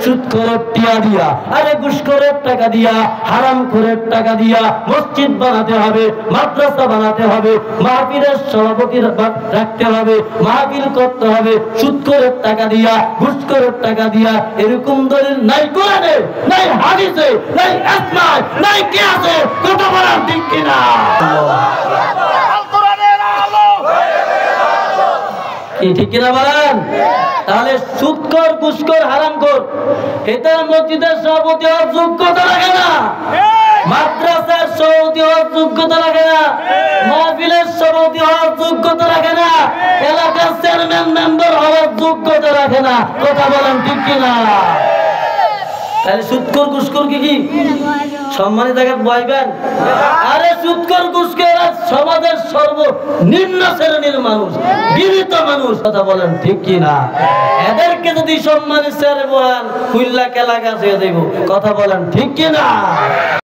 সুদখোরের টাকা দিয়া, আরে ঘুষখোরের টাকা দিয়া, হারামখোরের টাকা দিয়া মসজিদ বানাতে হবে, মাদ্রাসা বানাতে হবে, মাহফিলের সভাপতি রাখতে হবে, মাহফিল করতে হবে সুদখোরের টাকা দিয়া, ঘুষখোরের টাকা দিয়া। এরকম দলিল নাই কোরআনে, নাই হাদিসে, নাই ইসলামে, নাই কিয়াসে। কথা বলার ঠিক কিনা? ঠিক কিনা বলেন? তাহলে সুদখোর, ঘুষখোর, হারামখোর এটা মসজিদের সভাপতি হওয়ার যোগ্যতা লাগে না, মাদ্রাসার সভাপতি হওয়ার যোগ্যতা লাগে না, মাহফিলের সভাপতি হওয়ার যোগ্যতা লাগে না, এলাকার চেয়ারম্যান মেম্বার হওয়ার যোগ্যতা রাখে না। কথা বলেন ঠিক কিনা? তাহলে সুদখোর, ঘুষখোর কি সম্মানী জায়গায় বয়বেন? আরে সুদখোর, ঘুষখোর সমাজের সর্বনিম্ন শ্রেণীর মানুষ, গৃহীত মানুষ। কথা বলেন ঠিক কিনা? এদেরকে যদি সম্মানী চেয়ারে বয়ান খুললা কেলা গাছ হয়ে দেব। কথা বলেন ঠিক কিনা?